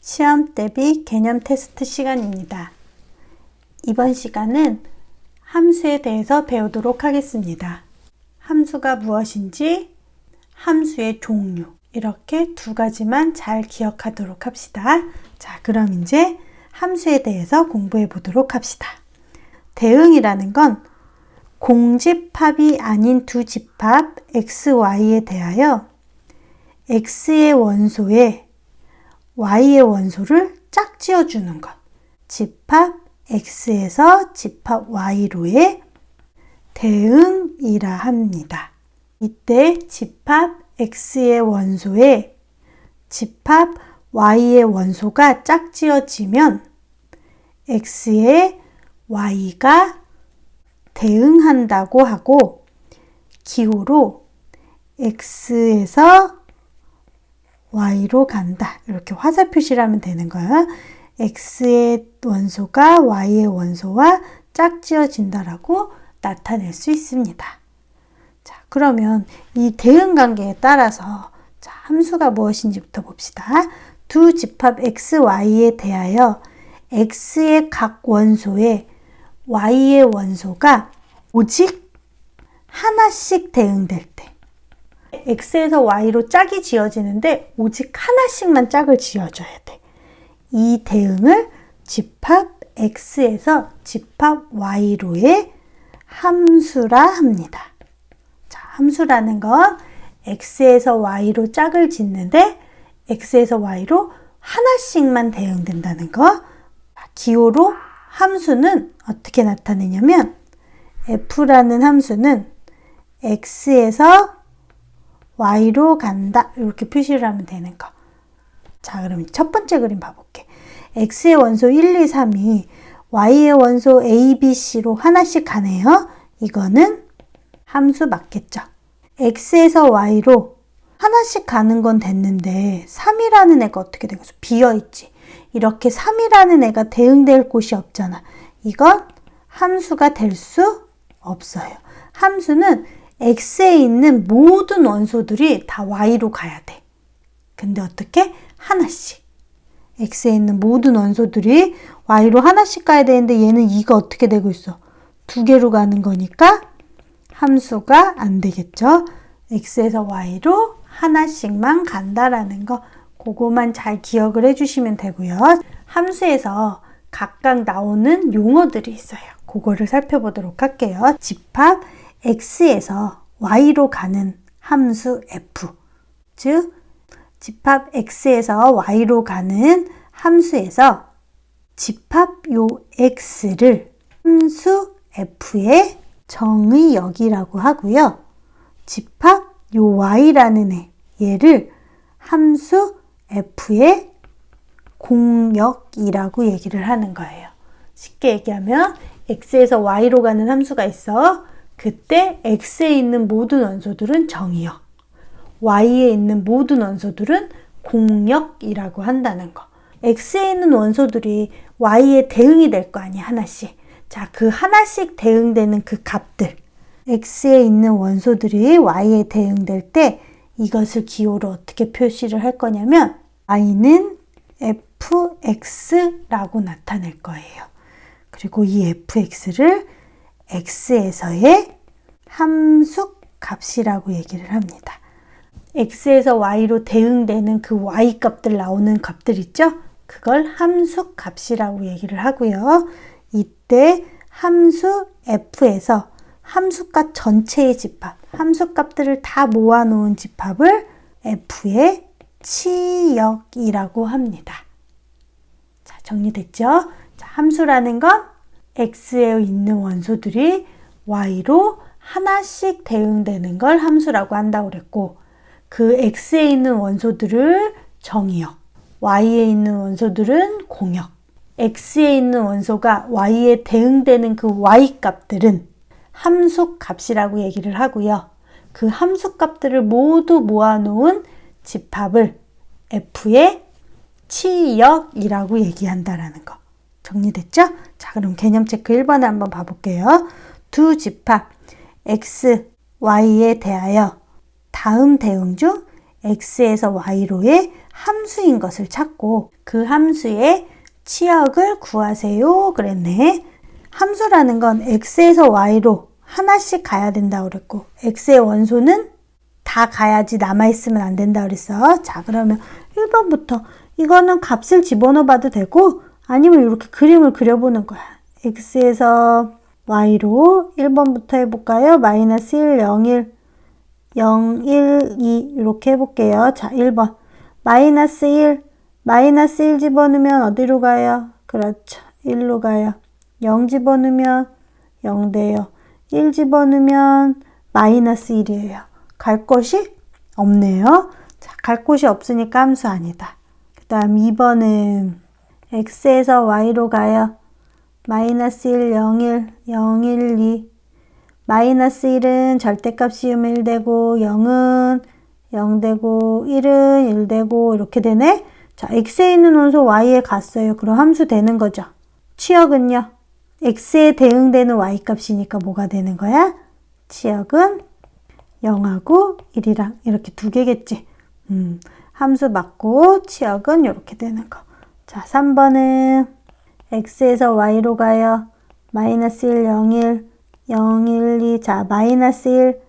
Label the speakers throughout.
Speaker 1: 시험 대비 개념 테스트 시간입니다. 이번 시간은 함수에 대해서 배우도록 하겠습니다. 함수가 무엇인지, 함수의 종류, 이렇게 두 가지만 잘 기억하도록 합시다. 자, 그럼 이제 함수에 대해서 공부해 보도록 합시다. 대응이라는 건 공집합이 아닌 두 집합 x, y에 대하여 x의 원소에 y의 원소를 짝지어 주는 것. 집합 x에서 집합 y로의 대응이라 합니다. 이때 집합 x의 원소에 집합 y의 원소가 짝지어지면 x에 y가 대응한다고 하고, 기호로 x에서 y로 간다, 이렇게 화살 표시를 하면 되는 거예요. x의 원소가 y의 원소와 짝지어진다라고 나타낼 수 있습니다. 자, 그러면 이 대응 관계에 따라서 함수가 무엇인지부터 봅시다. 두 집합 x, y에 대하여 x의 각 원소에 y의 원소가 오직 하나씩 대응될 때, x에서 y로 짝이 지어지는데 오직 하나씩만 짝을 지어줘야 돼. 이 대응을 집합 x에서 집합 y로의 함수라 합니다. 자, 함수라는 건 x에서 y로 짝을 짓는데 x에서 y로 하나씩만 대응된다는 거. 기호로 함수는 어떻게 나타내냐면, f라는 함수는 x에서 y로 간다, 이렇게 표시를 하면 되는 거. 자, 그럼 첫 번째 그림 봐볼게. x의 원소 1, 2, 3이 y의 원소 a, b, c로 하나씩 가네요. 이거는 함수 맞겠죠? x에서 y로 하나씩 가는 건 됐는데 3이라는 애가 어떻게 되겠어? 비어있지. 이렇게 3이라는 애가 대응될 곳이 없잖아. 이건 함수가 될 수 없어요. 함수는 x에 있는 모든 원소들이 다 y로 가야 돼. 근데 어떻게? 하나씩. x에 있는 모든 원소들이 y로 하나씩 가야 되는데 얘는 2가 어떻게 되고 있어? 2개로 가는 거니까 함수가 안 되겠죠. x에서 y로 하나씩만 간다라는 거, 그거만 잘 기억을 해주시면 되고요. 함수에서 각각 나오는 용어들이 있어요. 그거를 살펴보도록 할게요. 집합 x에서 y로 가는 함수 f, 즉 집합 x에서 y로 가는 함수에서 집합 요 x를 함수 f의 정의역이라고 하고요. 집합 요 y라는 얘를 함수 f의 공역이라고 얘기를 하는 거예요. 쉽게 얘기하면 x에서 y로 가는 함수가 있어. 그때 x에 있는 모든 원소들은 정의역, y에 있는 모든 원소들은 공역이라고 한다는 거. x에 있는 원소들이 y에 대응이 될 거 아니야, 하나씩. 자, 그 하나씩 대응되는 그 값들, x에 있는 원소들이 y에 대응될 때 이것을 기호로 어떻게 표시를 할 거냐면, y는 fx라고 나타낼 거예요. 그리고 이 fx를 x에서의 함수 값이라고 얘기를 합니다. x에서 y로 대응되는 그 y 값들, 나오는 값들 있죠? 그걸 함수 값이라고 얘기를 하고요. 이때 함수 f에서 함수값 전체의 집합, 함수값들을 다 모아놓은 집합을 f의 치역이라고 합니다. 자, 정리됐죠? 자, 함수라는 건 x에 있는 원소들이 y로 하나씩 대응되는 걸 함수라고 한다고 그랬고, 그 x에 있는 원소들을 정의역, y에 있는 원소들은 공역, x에 있는 원소가 y에 대응되는 그 y 값들은 함수 값이라고 얘기를 하고요. 그 함수 값들을 모두 모아놓은 집합을 f의 치역이라고 얘기한다라는 거. 정리됐죠? 자, 그럼 개념 체크 1번을 한번 봐볼게요. 두 집합 x, y에 대하여 다음 대응 중 x에서 y로의 함수인 것을 찾고 그 함수의 치역을 구하세요 그랬네. 함수라는 건 x에서 y로 하나씩 가야 된다고 그랬고 x의 원소는 다 가야지 남아있으면 안 된다고 그랬어. 자, 그러면 1번부터 이거는 값을 집어넣어 봐도 되고 아니면 이렇게 그림을 그려보는 거야. x에서 y로 1번부터 해볼까요? 마이너스 1, 0, 1, 0, 1, 2 이렇게 해볼게요. 자, 1번 마이너스 1, 마이너스 1 집어넣으면 어디로 가요? 그렇죠. 1로 가요. 0 집어넣으면 0 돼요. 1 집어넣으면 마이너스 1이에요. 갈 곳이 없네요. 자, 갈 곳이 없으니까 함수 아니다. 그 다음 2번은 x에서 y로 가요. 마이너스 1, 0, 1, 0, 1, 2 마이너스 1은 절대값 씌우면 1 되고 0은 0 되고 1은 1 되고 이렇게 되네. 자, x에 있는 원소 y에 갔어요. 그럼 함수 되는 거죠. 치역은요. x에 대응되는 y값이니까 뭐가 되는 거야? 치역은 0하고 1이랑 이렇게 두 개겠지. 함수 맞고 치역은 이렇게 되는 거. 자, 3번은 x에서 y로 가요. 마이너스 1, 0, 1, 0, 1, 2. 자, 마이너스 1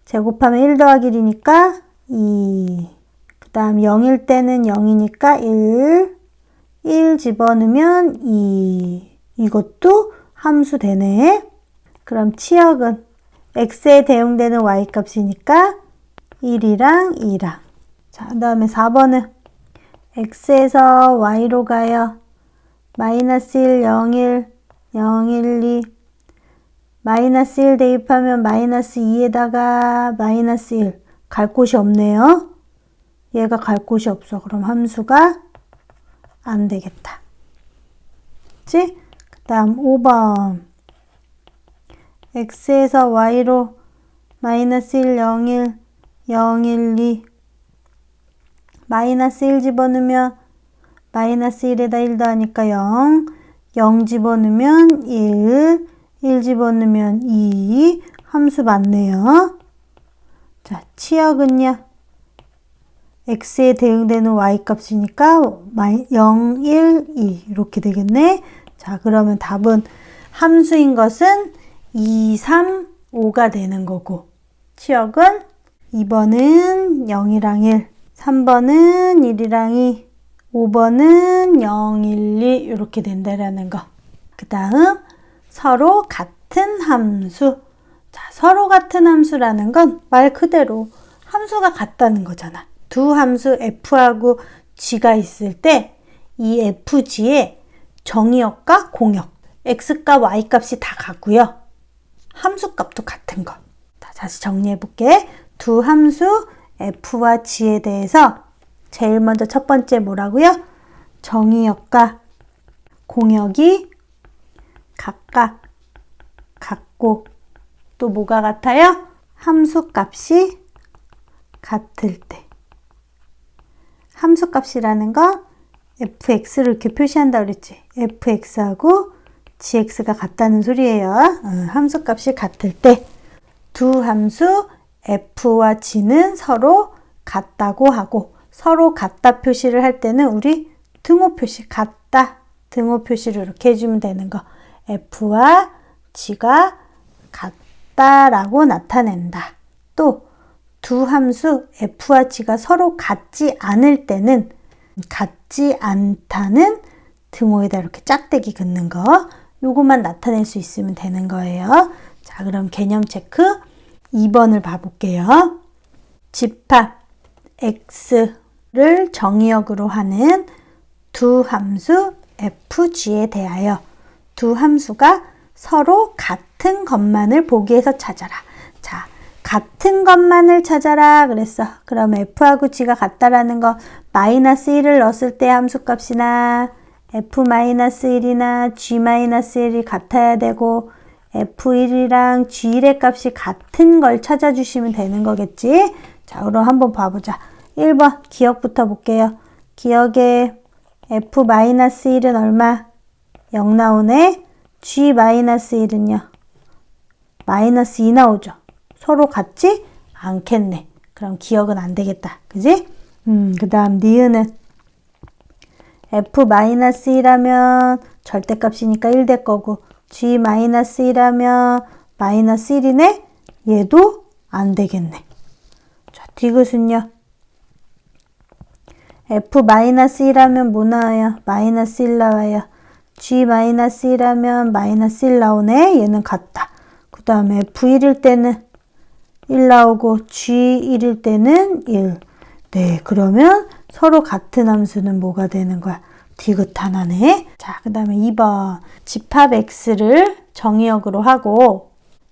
Speaker 1: 제곱하면 1 더하기 1이니까 2. 그 다음 0일 때는 0이니까 1. 1 집어넣으면 2. 이것도 함수 되네. 그럼 치역은 x에 대응되는 y값이니까 1이랑 2랑. 자, 그 다음에 4번은 x에서 y로 가요. 마이너스 1, 0, 1, 0, 1, 2. 마이너스 1 대입하면 마이너스 2에다가 마이너스 1. 갈 곳이 없네요. 얘가 갈 곳이 없어. 그럼 함수가 안 되겠다. 그치? 그 다음 5번. x에서 y로 마이너스 1, 0, 1, 0, 1, 2. 마이너스 1 집어넣으면 마이너스 1에다 1 더하니까 0. 0 집어넣으면 1. 1 집어넣으면 2. 함수 맞네요. 자, 치역은요. x에 대응되는 y값이니까 0, 1, 2 이렇게 되겠네. 자, 그러면 답은 함수인 것은 2, 3, 5가 되는 거고 치역은 2번은 0이랑 1, 3번은 1이랑 2, 5번은 0, 1, 2 이렇게 된다라는 거. 그 다음 서로 같은 함수. 자, 서로 같은 함수라는 건 말 그대로 함수가 같다는 거잖아. 두 함수 f하고 g가 있을 때 이 fg의 정의역과 공역, x값, y값이 다 같고요. 함수값도 같은 거. 자, 다시 정리해 볼게. 두 함수 f와 g에 대해서 제일 먼저 첫 번째 뭐라고요? 정의역과 공역이 각각 같고 또 뭐가 같아요? 함수값이 같을 때. 함수값이라는 건 fx를 이렇게 표시한다 그랬지. fx하고 gx가 같다는 소리예요. 함수값이 같을 때 두 함수 f와 g는 서로 같다고 하고 서로 같다 표시를 할 때는 우리 등호 표시 같다 등호 표시를 이렇게 해주면 되는 거. f와 g가 같다라고 나타낸다. 또 두 함수 f와 g가 서로 같지 않을 때는 같지 않다는 등호에다 이렇게 짝대기 긋는 거. 요것만 나타낼 수 있으면 되는 거예요. 자, 그럼 개념 체크 2번을 봐볼게요. 집합 x를 정의역으로 하는 두 함수 fg에 대하여 두 함수가 서로 같은 것만을 보기에서 찾아라. 자, 같은 것만을 찾아라 그랬어. 그럼 f하고 g가 같다라는 거 마이너스 1을 넣었을 때 함수값이나 f-1이나 g-1이 같아야 되고 f1이랑 g1의 값이 같은 걸 찾아주시면 되는 거겠지. 자, 그럼 한번 봐보자. 1번 기억부터 볼게요. 기억에 f-1은 얼마? 0 나오네. g-1은요. 마이너스 2 나오죠. 서로 같지 않겠네. 그럼 기억은 안 되겠다. 그지? 그 다음 니은은 f-1이라면 절대값이니까 1 될 거고 g-1이라면 마이너스 1이네? 얘도 안 되겠네. 자, 디귿은요. f-1이라면 뭐 나와요? 마이너스 1 나와요. g-1이라면 마이너스 1 나오네. 얘는 같다. 그 다음에 f1일 때는 1 나오고 g1일 때는 1. 네, 그러면 서로 같은 함수는 뭐가 되는 거야? 디귿 하나네. 자, 그 다음에 2번. 집합 x를 정의역으로 하고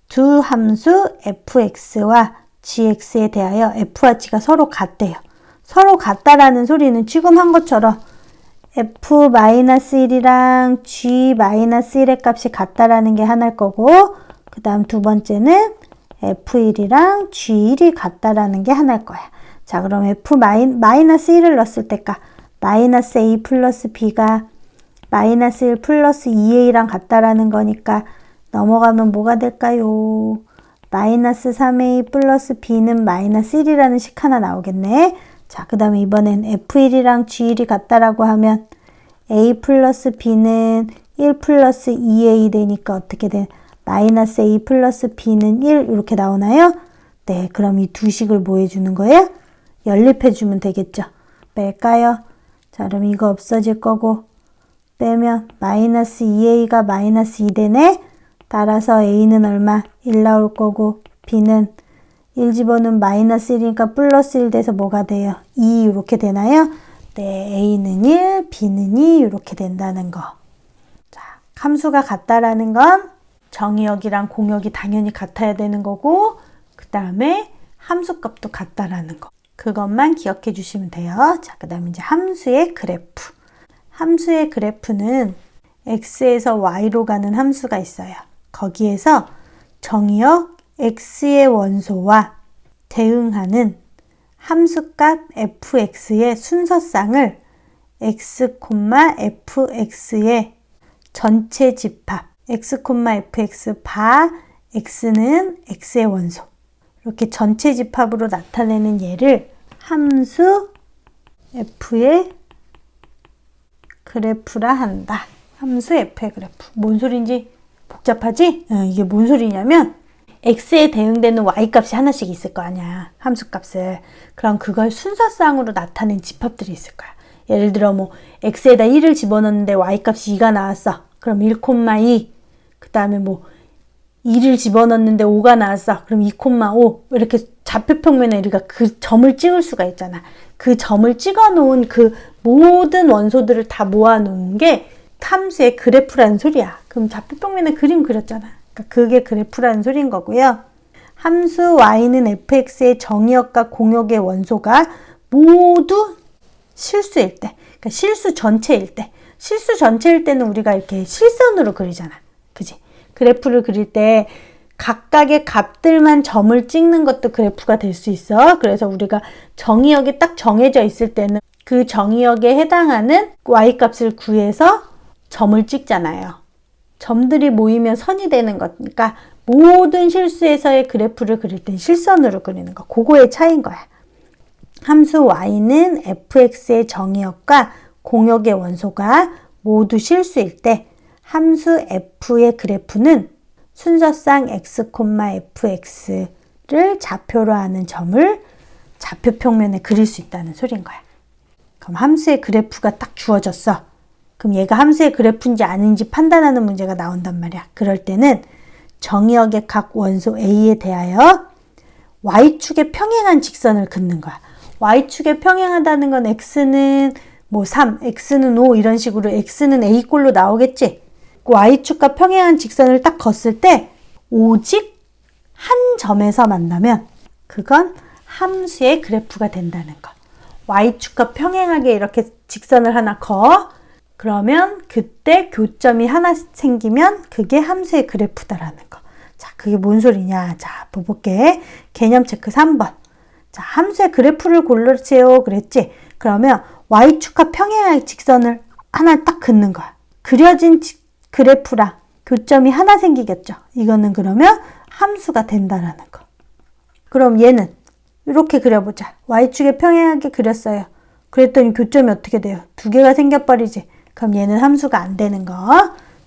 Speaker 1: 두 함수 fx와 gx에 대하여 f와 g가 서로 같대요. 서로 같다라는 소리는 지금 한 것처럼 f-1이랑 g-1의 값이 같다라는 게 하나일 거고 그 다음 두 번째는 f1이랑 g1이 같다라는 게 하나일 거야. 자, 그럼 f-1을 넣었을 때가 마이너스 a 플러스 b가 마이너스 1 플러스 2a랑 같다라는 거니까 넘어가면 뭐가 될까요? 마이너스 3a 플러스 b는 마이너스 1이라는 식 하나 나오겠네. 자, 그 다음에 이번엔 f1이랑 g1이 같다라고 하면 a 플러스 b는 1 플러스 2a 되니까 어떻게 돼? 마이너스 a 플러스 b는 1 이렇게 나오나요? 네, 그럼 이 두 식을 뭐 해주는 거예요? 연립해주면 되겠죠. 뺄까요? 자, 그럼 이거 없어질 거고 빼면 마이너스 2a가 마이너스 2 되네. 따라서 a는 얼마? 1 나올 거고 b는 1 집어넣으면 마이너스 1이니까 플러스 1 돼서 뭐가 돼요? 2 이렇게 되나요? 네, a는 1, b는 2 이렇게 된다는 거. 자, 함수가 같다라는 건 정의역이랑 공역이 당연히 같아야 되는 거고 그 다음에 함수값도 같다라는 거. 그것만 기억해 주시면 돼요. 자, 그 다음에 이제 함수의 그래프. 함수의 그래프는 x에서 y로 가는 함수가 있어요. 거기에서 정의역 x의 원소와 대응하는 함수값 fx의 순서쌍을 x, fx의 전체 집합 x, fx 바 x는 x의 원소 이렇게 전체 집합으로 나타내는 얘를 함수 f의 그래프라 한다. 함수 f의 그래프. 뭔 소린지 복잡하지? 이게 뭔 소리냐면 x에 대응되는 y값이 하나씩 있을 거 아니야. 함수값을. 그럼 그걸 순서쌍으로 나타낸 집합들이 있을 거야. 예를 들어 뭐 x에다 1을 집어넣는데 y값이 2가 나왔어. 그럼 1,2. 그 다음에 뭐 2를 집어넣는데 5가 나왔어. 그럼 2,5. 이렇게 좌표평면에 우리가 그 점을 찍을 수가 있잖아. 그 점을 찍어 놓은 그 모든 원소들을 다 모아 놓은 게 함수의 그래프라는 소리야. 그럼 좌표평면에 그림 그렸잖아. 그러니까 그게 그래프라는 소리인 거고요. 함수 y는 fx의 정의역과 공역의 원소가 모두 실수일 때, 그러니까 실수 전체일 때, 실수 전체일 때는 우리가 이렇게 실선으로 그리잖아. 그지? 그래프를 그릴 때 각각의 값들만 점을 찍는 것도 그래프가 될 수 있어. 그래서 우리가 정의역이 딱 정해져 있을 때는 그 정의역에 해당하는 y값을 구해서 점을 찍잖아요. 점들이 모이면 선이 되는 거니까 모든 실수에서의 그래프를 그릴 땐 실선으로 그리는 거. 그거의 차이인 거야. 함수 y는 fx의 정의역과 공역의 원소가 모두 실수일 때 함수 f의 그래프는 순서쌍 x, fx를 좌표로 하는 점을 좌표평면에 그릴 수 있다는 소리인 거야. 그럼 함수의 그래프가 딱 주어졌어. 그럼 얘가 함수의 그래프인지 아닌지 판단하는 문제가 나온단 말이야. 그럴 때는 정의역의 각 원소 a에 대하여 y축에 평행한 직선을 긋는 거야. y축에 평행하다는 건 x는 뭐 3, x는 5 이런 식으로 x는 a꼴로 나오겠지. y축과 평행한 직선을 딱 걷을 때 오직 한 점에서 만나면 그건 함수의 그래프가 된다는 거. y축과 평행하게 이렇게 직선을 하나 그어. 그러면 그때 교점이 하나 생기면 그게 함수의 그래프다라는 거. 자, 그게 뭔 소리냐. 자, 볼게. 개념 체크 3번. 자, 함수의 그래프를 고르세요. 그랬지? 그러면 y축과 평행하게 직선을 하나 딱 긋는 거야. 그려진 그래프랑 교점이 하나 생기겠죠. 이거는 그러면 함수가 된다라는 거. 그럼 얘는 이렇게 그려보자. Y축에 평행하게 그렸어요. 그랬더니 교점이 어떻게 돼요? 두 개가 생겨버리지. 그럼 얘는 함수가 안 되는 거.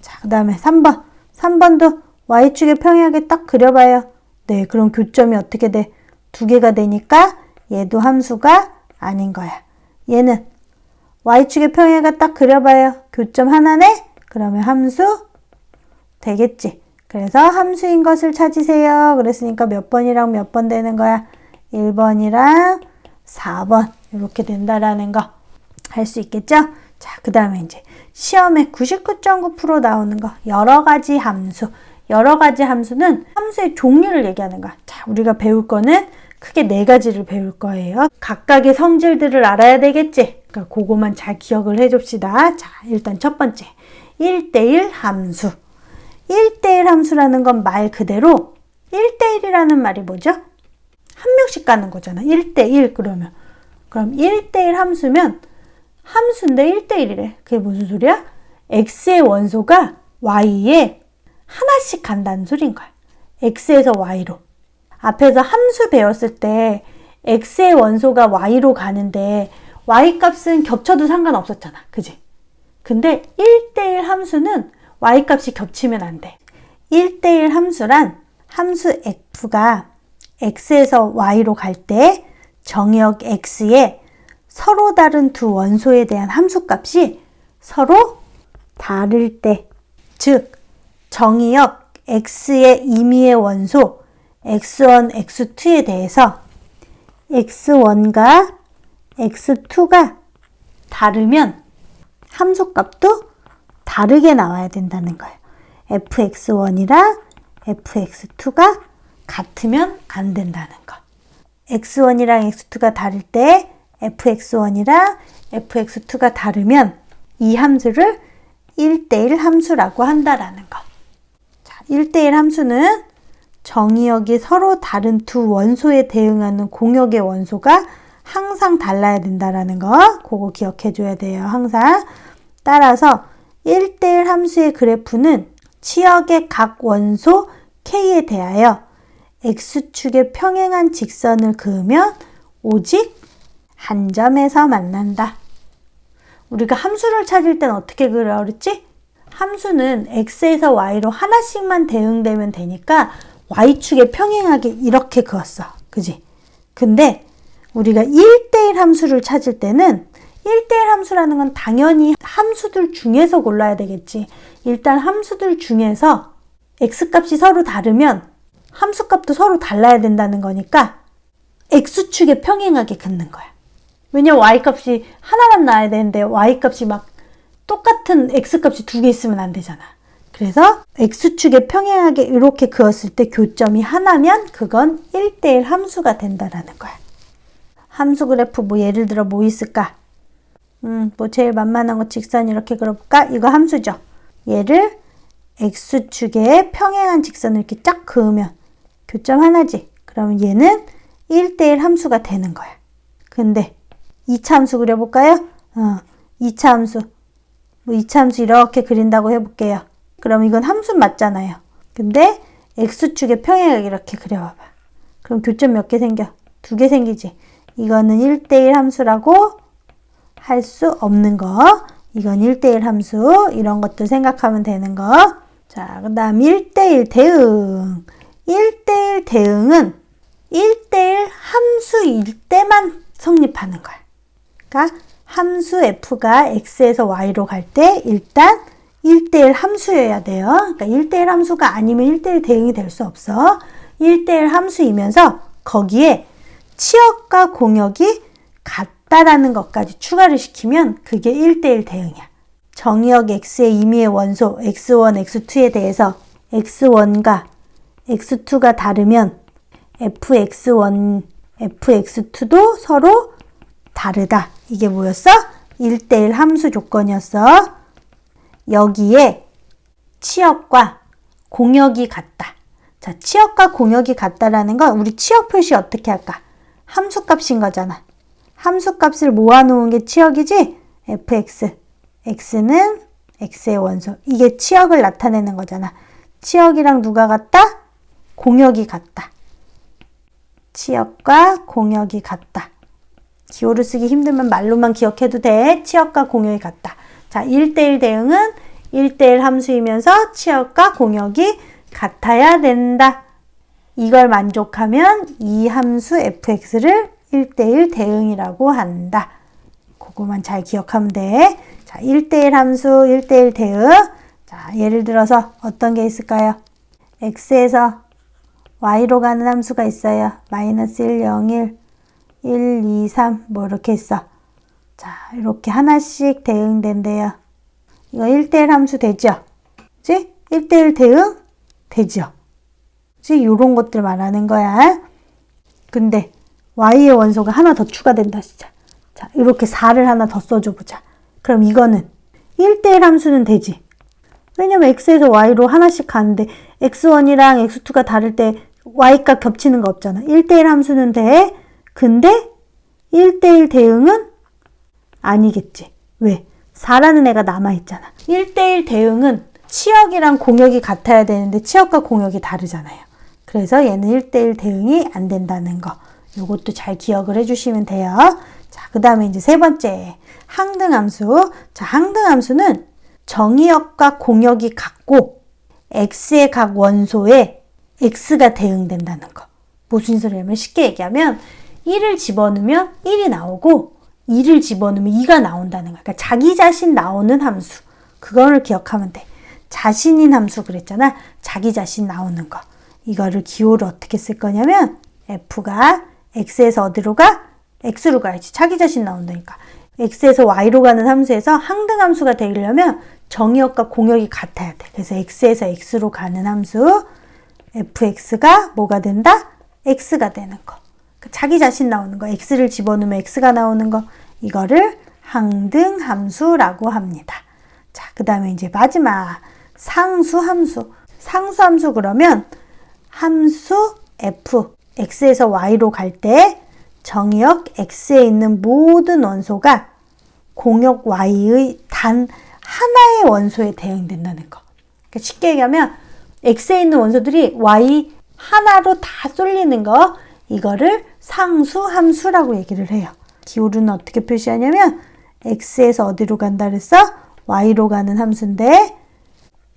Speaker 1: 자, 그 다음에 3번. 3번도 Y축에 평행하게 딱 그려봐요. 네, 그럼 교점이 어떻게 돼? 두 개가 되니까 얘도 함수가 아닌 거야. 얘는 Y축에 평행하게 딱 그려봐요. 교점 하나네? 그러면 함수 되겠지. 그래서 함수인 것을 찾으세요. 그랬으니까 몇 번이랑 몇 번 되는 거야? 1번이랑 4번 이렇게 된다라는 거 할 수 있겠죠? 자, 그 다음에 이제 시험에 99.9% 나오는 거 여러 가지 함수. 여러 가지 함수는 함수의 종류를 얘기하는 거야. 자, 우리가 배울 거는 크게 4가지를 배울 거예요. 각각의 성질들을 알아야 되겠지? 그러니까 그거만 잘 기억을 해줍시다. 자, 일단 첫 번째 1대1 함수. 1대1 함수라는 건 말 그대로 1대1이라는 말이 뭐죠? 한 명씩 가는 거잖아. 1대1 그러면. 그럼 1대1 함수면 함수인데 1대1이래. 그게 무슨 소리야? x의 원소가 y에 하나씩 간다는 소린 거야. x에서 y로. 앞에서 함수 배웠을 때 x의 원소가 y로 가는데 y 값은 겹쳐도 상관없었잖아. 그지? 근데 1대1 함수는 y 값이 겹치면 안 돼. 1대1 함수란 함수 f가 x에서 y로 갈 때 정의역 x에 서로 다른 두 원소에 대한 함수값이 서로 다를 때, 즉 정의역 x의 임의의 원소 x1, x2에 대해서 x1과 x2가 다르면 함수값도 다르게 나와야 된다는 거예요. fx1이랑 fx2가 같으면 안 된다는 거. x1이랑 x2가 다를 때 fx1이랑 fx2가 다르면 이 함수를 1대1 함수라고 한다라는 거. 자, 1대1 함수는 정의역이 서로 다른 두 원소에 대응하는 공역의 원소가 항상 달라야 된다라는 거. 그거 기억해 줘야 돼요. 항상. 따라서 1대1 함수의 그래프는 치역의 각 원소 K에 대하여 X축에 평행한 직선을 그으면 오직 한 점에서 만난다. 우리가 함수를 찾을 땐 어떻게 그려 그랬지? 함수는 X에서 Y로 하나씩만 대응되면 되니까 Y축에 평행하게 이렇게 그었어. 그지? 근데 우리가 1대1 함수를 찾을 때는 1대1 함수라는 건 당연히 함수들 중에서 골라야 되겠지. 일단 함수들 중에서 x값이 서로 다르면 함수값도 서로 달라야 된다는 거니까 x축에 평행하게 긋는 거야. 왜냐면 y값이 하나만 나와야 되는데 y값이 막 똑같은 x값이 두 개 있으면 안 되잖아. 그래서 x축에 평행하게 이렇게 그었을 때 교점이 하나면 그건 1대1 함수가 된다라는 거야. 함수 그래프 뭐 예를 들어 뭐 있을까? 뭐 제일 만만한 거 직선 이렇게 그려볼까? 이거 함수죠. 얘를 x축에 평행한 직선을 이렇게 쫙 그으면 교점 하나지. 그러면 얘는 1대1 함수가 되는 거야. 근데 2차 함수 그려볼까요? 2차 함수. 뭐 2차 함수 이렇게 그린다고 해볼게요. 그럼 이건 함수 맞잖아요. 근데 x축에 평행하게 이렇게 그려봐봐. 그럼 교점 몇 개 생겨? 2개 생기지. 이거는 1대1 함수라고 할 수 없는 거. 이건 1대1 함수. 이런 것들 생각하면 되는 거. 자, 그 다음 1대1 대응. 1대1 대응은 1대1 함수일 때만 성립하는 거야. 그러니까 함수 f가 x에서 y로 갈 때 일단 1대1 함수여야 돼요. 그러니까 1대1 함수가 아니면 1대1 대응이 될 수 없어. 1대1 함수이면서 거기에 치역과 공역이 같다라는 것까지 추가를 시키면 그게 1대1 대응이야. 정의역 x의 임의의 원소 x1, x2에 대해서 x1과 x2가 다르면 fx1, fx2도 서로 다르다. 이게 뭐였어? 1대1 함수 조건이었어. 여기에 치역과 공역이 같다. 자, 치역과 공역이 같다라는 건 우리 치역 표시 어떻게 할까? 함수값인 거잖아. 함수값을 모아놓은 게 치역이지? fx. x는 x의 원소. 이게 치역을 나타내는 거잖아. 치역이랑 누가 같다? 공역이 같다. 치역과 공역이 같다. 기호를 쓰기 힘들면 말로만 기억해도 돼. 치역과 공역이 같다. 자, 1대1 대응은 1대1 함수이면서 치역과 공역이 같아야 된다. 이걸 만족하면 이 함수 fx를 1대1 대응이라고 한다. 그거만 잘 기억하면 돼. 자, 1대1 함수, 1대1 대응. 자, 예를 들어서 어떤 게 있을까요? x에서 y로 가는 함수가 있어요. 마이너스 1, 0, 1, 1, 2, 3 뭐 이렇게 있어. 자, 이렇게 하나씩 대응된대요. 이거 1대1 함수 되죠? 그치? 1대1 대응 되죠? 그치? 요런 것들 말하는 거야. 근데 y의 원소가 하나 더 추가된다 진짜. 자, 이렇게 4를 하나 더 써줘 보자. 그럼 이거는 1대1 함수는 되지. 왜냐면 x에서 y로 하나씩 가는데 x1이랑 x2가 다를 때 y값 겹치는 거 없잖아. 1대1 함수는 돼. 근데 1대1 대응은 아니겠지. 왜? 4라는 애가 남아있잖아. 1대1 대응은 치역이랑 공역이 같아야 되는데 치역과 공역이 다르잖아요. 그래서 얘는 1대1 대응이 안 된다는 거. 요것도 잘 기억을 해주시면 돼요. 자, 그 다음에 이제 세 번째. 항등함수. 자, 항등함수는 정의역과 공역이 같고 x의 각 원소에 x가 대응된다는 거. 무슨 소리냐면 쉽게 얘기하면 1을 집어넣으면 1이 나오고 2를 집어넣으면 2가 나온다는 거야. 그러니까 자기 자신 나오는 함수. 그거를 기억하면 돼. 자신인 함수 그랬잖아. 자기 자신 나오는 거. 이거를 기호를 어떻게 쓸 거냐면 f가 x에서 어디로 가? x로 가야지. 자기 자신 나온다니까. x에서 y로 가는 함수에서 항등함수가 되려면 정의역과 공역이 같아야 돼. 그래서 x에서 x로 가는 함수 fx가 뭐가 된다? x가 되는 거. 자기 자신 나오는 거. x를 집어넣으면 x가 나오는 거. 이거를 항등함수라고 합니다. 자, 그 다음에 이제 마지막 상수함수. 상수함수 그러면 함수 f, x에서 y로 갈 때 정의역 x에 있는 모든 원소가 공역 y의 단 하나의 원소에 대응된다는 거. 그러니까 쉽게 얘기하면 x에 있는 원소들이 y 하나로 다 쏠리는 거. 이거를 상수함수라고 얘기를 해요. 기호는 어떻게 표시하냐면 x에서 어디로 간다 그랬어? y로 가는 함수인데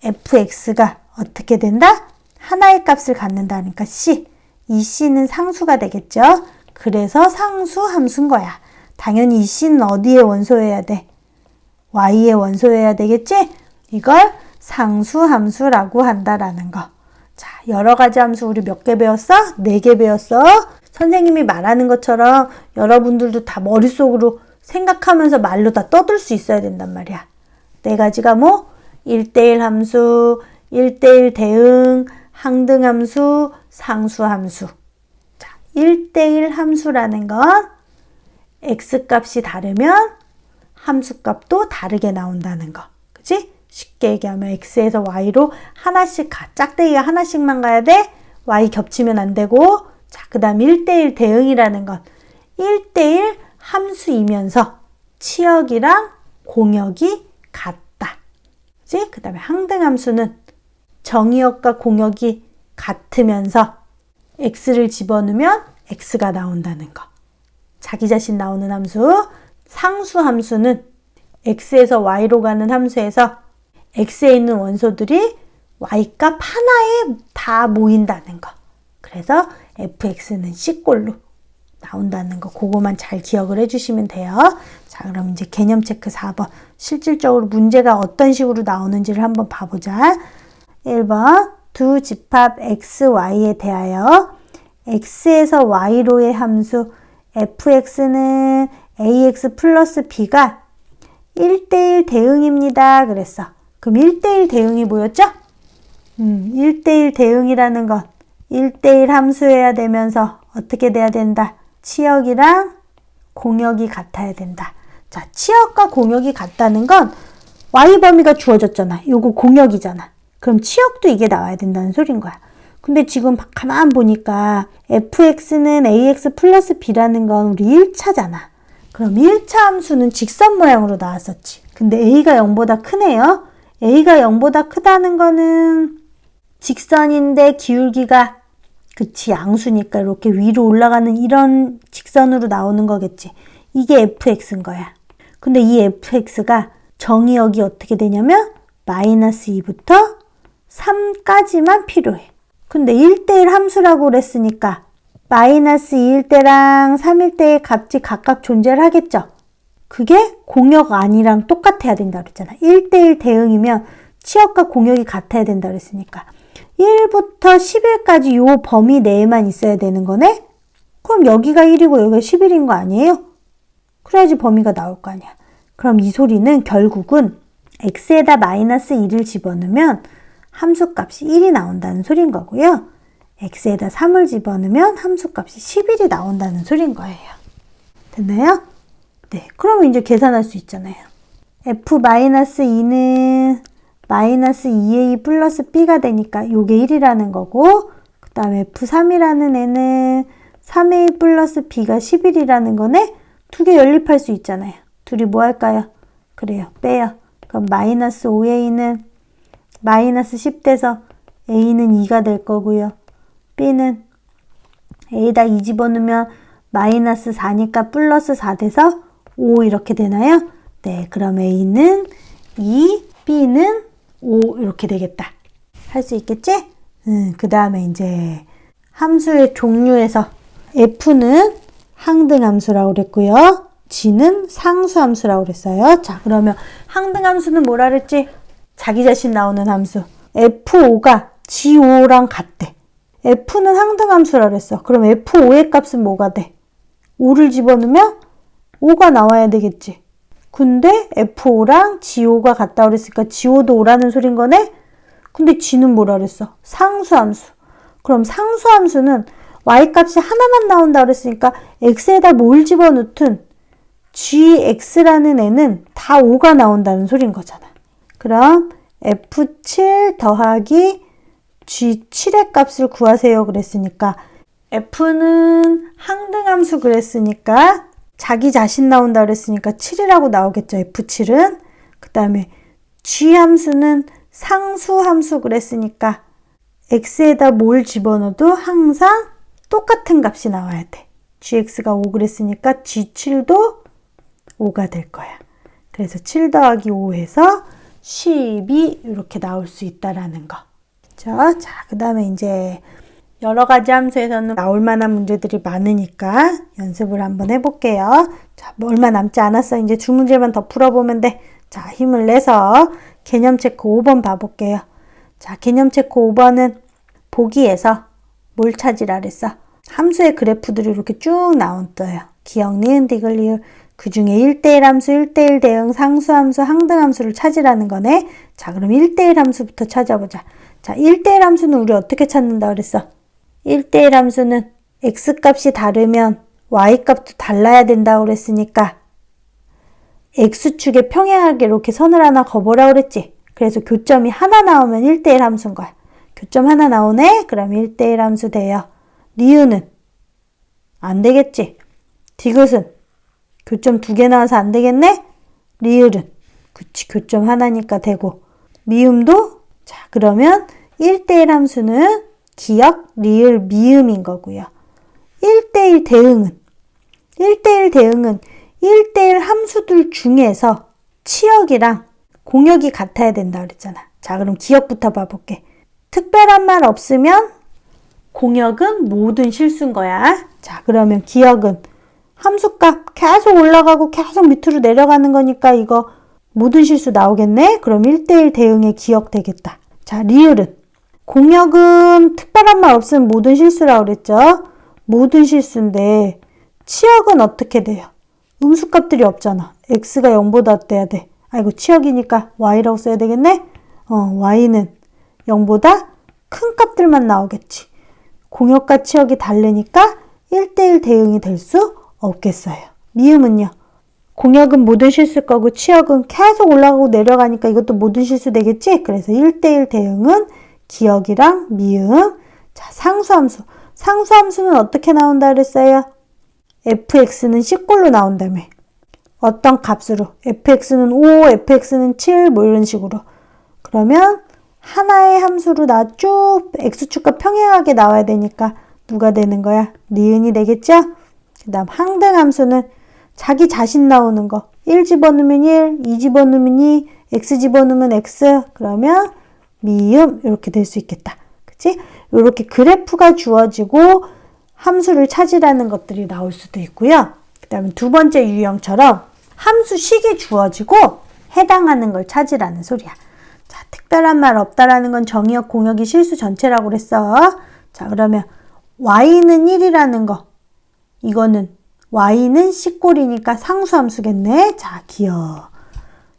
Speaker 1: fx가 어떻게 된다? 하나의 값을 갖는다니까 c. 이 c는 상수가 되겠죠? 그래서 상수함수인 거야. 당연히 이 c는 어디에 원소여야 돼? y의 원소여야 되겠지? 이걸 상수함수라고 한다라는 거. 자, 여러 가지 함수 우리 몇 개 배웠어? 4개 배웠어. 선생님이 말하는 것처럼 여러분들도 다 머릿속으로 생각하면서 말로 다 떠들 수 있어야 된단 말이야. 4가지가 뭐? 1대1 함수, 1대1 대응, 항등함수, 상수함수. 자, 1대1 함수라는 건 x값이 다르면 함수값도 다르게 나온다는 거. 그치? 쉽게 얘기하면 x에서 y로 하나씩 가. 짝대기가 하나씩만 가야 돼. y 겹치면 안 되고. 자, 그 다음 1대1 대응이라는 건 1대1 함수이면서 치역이랑 공역이 같다. 그치? 그 다음에 항등함수는 정의역과 공역이 같으면서 x를 집어넣으면 x가 나온다는 거. 자기 자신 나오는 함수. 상수함수는 x에서 y로 가는 함수에서 x에 있는 원소들이 y값 하나에 다 모인다는 거. 그래서 fx는 C꼴로 나온다는 거. 그거만 잘 기억을 해주시면 돼요. 자, 그럼 이제 개념 체크 4번. 실질적으로 문제가 어떤 식으로 나오는지를 한번 봐보자. 1번 두 집합 x, y에 대하여 x에서 y로의 함수 fx는 ax 플러스 b가 1대1 대응입니다. 그랬어. 그럼 1대1 대응이 뭐였죠? 1대1 대응이라는 건 1대1 함수여야 되면서 어떻게 돼야 된다? 치역이랑 공역이 같아야 된다. 자, 치역과 공역이 같다는 건 y 범위가 주어졌잖아. 요거 공역이잖아. 그럼 치역도 이게 나와야 된다는 소린 거야. 근데 지금 가만 보니까 fx는 ax 플러스 b라는 건 우리 1차잖아. 그럼 1차 함수는 직선 모양으로 나왔었지. 근데 a가 0보다 크네요. a가 0보다 크다는 거는 직선인데 기울기가 그치, 양수니까 이렇게 위로 올라가는 이런 직선으로 나오는 거겠지. 이게 fx인 거야. 근데 이 fx가 정의역이 어떻게 되냐면 마이너스 2부터 3까지만 필요해. 근데 1대1 함수라고 그랬으니까 마이너스 2일 때랑 3일 때의 값이 각각 존재를 하겠죠. 그게 공역 아니랑 똑같아야 된다 그랬잖아. 1대1 대응이면 치역과 공역이 같아야 된다 그랬으니까 1부터 10일까지 요 범위 내에만 있어야 되는 거네? 그럼 여기가 1이고 여기가 11인 거 아니에요? 그래야지 범위가 나올 거 아니야. 그럼 이 소리는 결국은 x에다 마이너스 1을 집어넣으면 함수값이 1이 나온다는 소린 거고요. x에다 3을 집어넣으면 함수값이 11이 나온다는 소린 거예요. 됐나요? 네, 그러면 이제 계산할 수 있잖아요. f-2는 마이너스 2a 플러스 b가 되니까 요게 1이라는 거고, 그 다음에 f3이라는 애는 3a 플러스 b가 11이라는 거네? 두 개 연립할 수 있잖아요. 둘이 뭐 할까요? 그래요, 빼요. 그럼 마이너스 5a는 마이너스 10 돼서 a는 2가 될 거고요. b는 a에다 2 집어넣으면 마이너스 4니까 플러스 4 돼서 5 이렇게 되나요? 네, 그럼 a는 2, b는 5 이렇게 되겠다. 할 수 있겠지? 그 다음에 이제 함수의 종류에서 f는 항등함수라고 그랬고요. g는 상수함수라고 그랬어요. 자, 그러면 항등함수는 뭐라 그랬지? 자기 자신 나오는 함수. f5가 g5랑 같대. f는 항등함수라고 그랬어. 그럼 f5의 값은 뭐가 돼? 5를 집어넣으면 5가 나와야 되겠지. 근데 f5랑 g5가 같다 그랬으니까 g5도 5라는 소린 거네? 근데 g는 뭐라 그랬어? 상수함수. 그럼 상수함수는 y값이 하나만 나온다 그랬으니까 x에다 뭘 집어넣든 gx라는 애는 다 5가 나온다는 소린 거잖아. 그럼 f7 더하기 g7의 값을 구하세요 그랬으니까 f는 항등함수 그랬으니까 자기 자신 나온다 그랬으니까 7이라고 나오겠죠. f7은. 그 다음에 g함수는 상수함수 그랬으니까 x에다 뭘 집어넣어도 항상 똑같은 값이 나와야 돼. gx가 5 그랬으니까 g7도 5가 될 거야. 그래서 7 더하기 5 해서 12 이렇게 나올 수 있다라는 거. 그렇죠? 자, 그 다음에 이제 여러 가지 함수에서는 나올 만한 문제들이 많으니까 연습을 한번 해볼게요. 자, 뭐 얼마 남지 않았어. 이제 두 문제만 더 풀어보면 돼. 자, 힘을 내서 개념 체크 5번 봐볼게요. 자, 개념 체크 5번은 보기에서 뭘 찾으라 그랬어? 함수의 그래프들이 이렇게 쭉 나온어요. 기억, 니은, 디귿, 리을. 그 중에 1대1 함수, 1대1 대응, 상수함수, 항등함수를 찾으라는 거네. 자, 그럼 1대1 함수부터 찾아보자. 자, 1대1 함수는 우리 어떻게 찾는다 그랬어? 1대1 함수는 x값이 다르면 y값도 달라야 된다고 그랬으니까 x축에 평행하게 이렇게 선을 하나 그어보라고 그랬지. 그래서 교점이 하나 나오면 1대1 함수인 거야. 교점 하나 나오네? 그럼 1대1 함수 돼요. 리은은 안 되겠지. 디귿은 교점 2개 나와서 안 되겠네? 리을은 그치, 교점 하나니까 되고. 미음도 자, 그러면 1대1 함수는 기역, 리을, 미음인 거고요. 1대1 대응은 1대1 함수들 중에서 치역이랑 공역이 같아야 된다 그랬잖아. 자, 그럼 기역부터 봐볼게. 특별한 말 없으면 공역은 모든 실수인 거야. 자, 그러면 기역은 함수값 계속 올라가고 계속 밑으로 내려가는 거니까 이거 모든 실수 나오겠네? 그럼 1대1 대응의 기역 되겠다. 자, 리을은 공역은 특별한 말 없으면 모든 실수라고 그랬죠? 모든 실수인데 치역은 어떻게 돼요? 음수값들이 없잖아. x가 0보다 돼야 돼. 아이고, 치역이니까 y라고 써야 되겠네? y는 0보다 큰 값들만 나오겠지. 공역과 치역이 다르니까 1대1 대응이 될 수 없겠어요. 미음은요? 공역은 모든 실수일 거고 치역은 계속 올라가고 내려가니까 이것도 모든 실수 되겠지? 그래서 1대1 대응은 기역이랑 미음. 자, 상수함수. 상수함수는 어떻게 나온다 그랬어요? fx는 10꼴로 나온다며. 어떤 값으로? fx는 5, fx는 7, 뭐 이런 식으로. 그러면 하나의 함수로 쭉 x축과 평행하게 나와야 되니까 누가 되는 거야? 니은이 되겠죠? 그 다음 항등함수는 자기 자신 나오는 거. 1 집어넣으면 1, 2 집어넣으면 2, x 집어넣으면 x. 그러면 미음 이렇게 될 수 있겠다. 그치? 이렇게 그래프가 주어지고 함수를 찾으라는 것들이 나올 수도 있고요. 그 다음에 두 번째 유형처럼 함수식이 주어지고 해당하는 걸 찾으라는 소리야. 자, 특별한 말 없다라는 건 정의역, 공역이 실수 전체라고 그랬어. 자, 그러면 y는 1이라는 거. 이거는 y는 C꼴이니까 상수함수겠네. 자, 기억.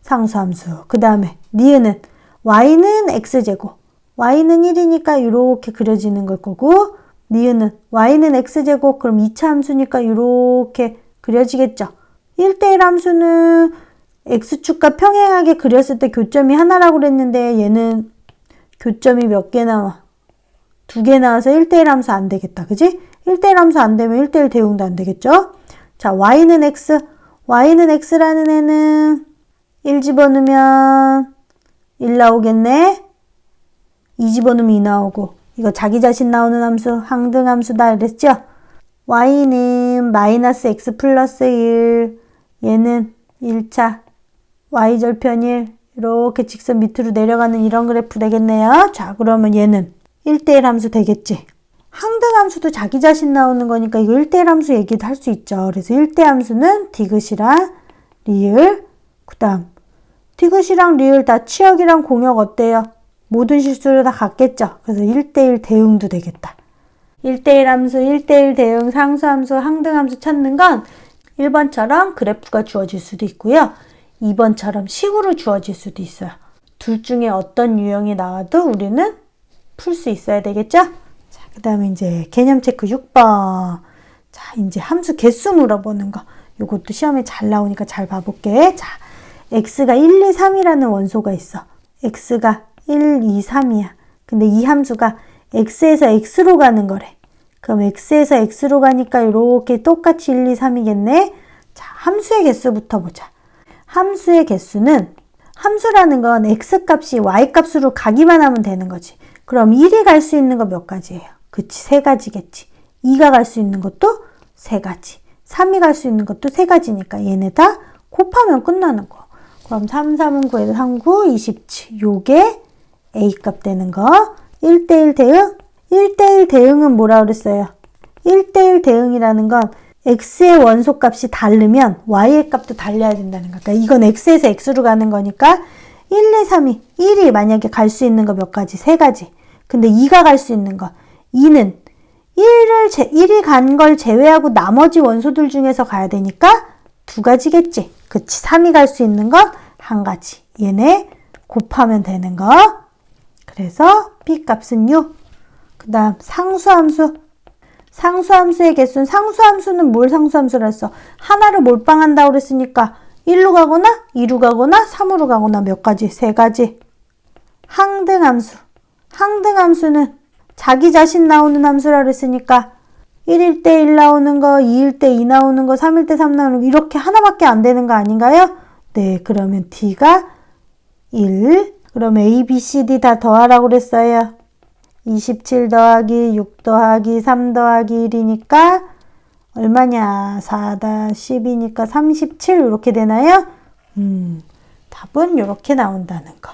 Speaker 1: 상수함수. 그 다음에 니은은 y는 x제곱. y는 1이니까 이렇게 그려지는 걸 거고, 니은은 y는 x제곱. 그럼 2차 함수니까 이렇게 그려지겠죠. 1대1 함수는 x축과 평행하게 그렸을 때 교점이 하나라고 그랬는데 얘는 교점이 몇 개 나와? 2개 나와서 1대1 함수 안 되겠다. 그지? 1대1 함수 안 되면 1대1 대응도 안 되겠죠? 자, y는 x. y는 x라는 애는 1 집어넣으면 1 나오겠네. 2 집어넣으면 2 나오고. 이거 자기 자신 나오는 함수, 항등함수다 이랬죠? y는 마이너스 x 플러스 1. 얘는 1차 y절편 1. 이렇게 직선 밑으로 내려가는 이런 그래프 되겠네요. 자, 그러면 얘는 1대1 함수 되겠지? 항등함수도 자기 자신 나오는 거니까 이거 1대1 함수 얘기도 할 수 있죠. 그래서 1대 함수는 디귿이랑 리을, 그 다음 디귿이랑 리을 다 치역이랑 공역 어때요? 모든 실수로 다 같겠죠. 그래서 1대1 대응도 되겠다. 1대1 함수, 1대1 대응, 상수함수, 항등함수 찾는 건 1번처럼 그래프가 주어질 수도 있고요. 2번처럼 식으로 주어질 수도 있어요. 둘 중에 어떤 유형이 나와도 우리는 풀 수 있어야 되겠죠? 자, 그 다음에 이제 개념 체크 6번. 자, 이제 함수 개수 물어보는 거. 요것도 시험에 잘 나오니까 잘 봐볼게. 자, x가 1, 2, 3이라는 원소가 있어. x가 1, 2, 3이야. 근데 이 함수가 x에서 x로 가는 거래. 그럼 x에서 x로 가니까 이렇게 똑같이 1, 2, 3이겠네. 자, 함수의 개수부터 보자. 함수의 개수는, 함수라는 건 x값이 y값으로 가기만 하면 되는 거지. 그럼 1이 갈 수 있는 거 몇 가지예요? 그치, 3가지겠지. 2가 갈 수 있는 것도 3가지. 3이 갈 수 있는 것도 3가지니까 얘네 다 곱하면 끝나는 거. 그럼 3, 3은 9에서 3, 9, 27. 요게 A값 되는 거. 1대1 대응? 1대1 대응은 뭐라 그랬어요? 1대1 대응이라는 건 x의 원소값이 다르면 y의 값도 달려야 된다는 거. 그러니까 이건 x에서 x로 가는 거니까 1, 2, 3이 1이 만약에 갈 수 있는 거 몇 가지? 3가지. 근데 2가 갈 수 있는 거 2는 1이 간 걸 제외하고 나머지 원소들 중에서 가야 되니까 2가지겠지. 그치. 3이 갈 수 있는 건 1가지. 얘네 곱하면 되는 거. 그래서 B값은 6. 그 다음 상수함수. 상수함수의 개수는, 상수함수는 뭘 상수함수라 했어? 하나로 몰빵한다고 그랬으니까 1로 가거나 2로 가거나 3으로 가거나 몇 가지? 3가지. 항등함수. 항등함수는 자기 자신 나오는 함수라 그랬으니까 1일 때 1 나오는 거, 2일 때 2 나오는 거, 3일 때 3 나오는 거 이렇게 하나밖에 안 되는 거 아닌가요? 네, 그러면 D가 1. 그러면 A, B, C, D 다 더하라고 그랬어요. 27 더하기 6 더하기 3 더하기 1이니까 얼마냐? 4-10이니까 37 이렇게 되나요? 답은 이렇게 나온다는 거.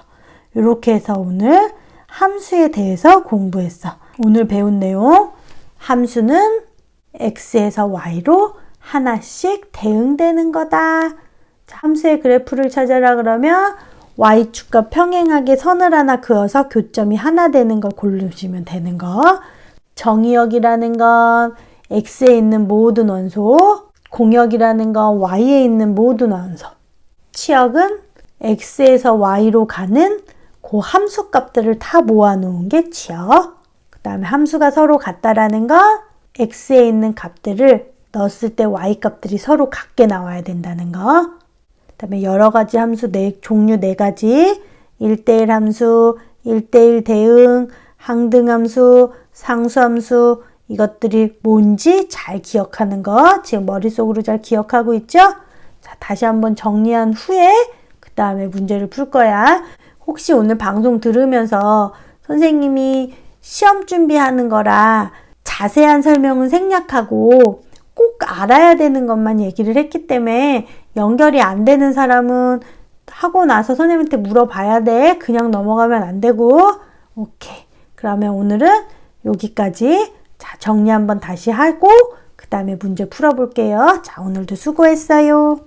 Speaker 1: 이렇게 해서 오늘 함수에 대해서 공부했어. 오늘 배운 내용, 함수는 x에서 y로 하나씩 대응되는 거다. 자, 함수의 그래프를 찾아라 그러면 y축과 평행하게 선을 하나 그어서 교점이 하나 되는 걸 고르시면 되는 거. 정의역이라는 건 x에 있는 모든 원소, 공역이라는 건 y에 있는 모든 원소, 치역은 x에서 y로 가는 그 함수 값들을 다 모아놓은 게 치역. 그 다음에 함수가 서로 같다라는 건 x에 있는 값들을 넣었을 때 y 값들이 서로 같게 나와야 된다는 거. 그 다음에 여러 가지 함수 종류 4가지, 1대1 함수, 1대1 대응, 항등함수, 상수함수, 이것들이 뭔지 잘 기억하는 거 지금 머릿속으로 잘 기억하고 있죠? 자, 다시 한번 정리한 후에 그 다음에 문제를 풀 거야. 혹시 오늘 방송 들으면서 선생님이 시험 준비하는 거라 잘 자세한 설명은 생략하고 꼭 알아야 되는 것만 얘기를 했기 때문에 연결이 안 되는 사람은 하고 나서 선생님한테 물어봐야 돼. 그냥 넘어가면 안 되고. 오케이. 그러면 오늘은 여기까지. 자, 정리 한번 다시 하고 그 다음에 문제 풀어볼게요. 자, 오늘도 수고했어요.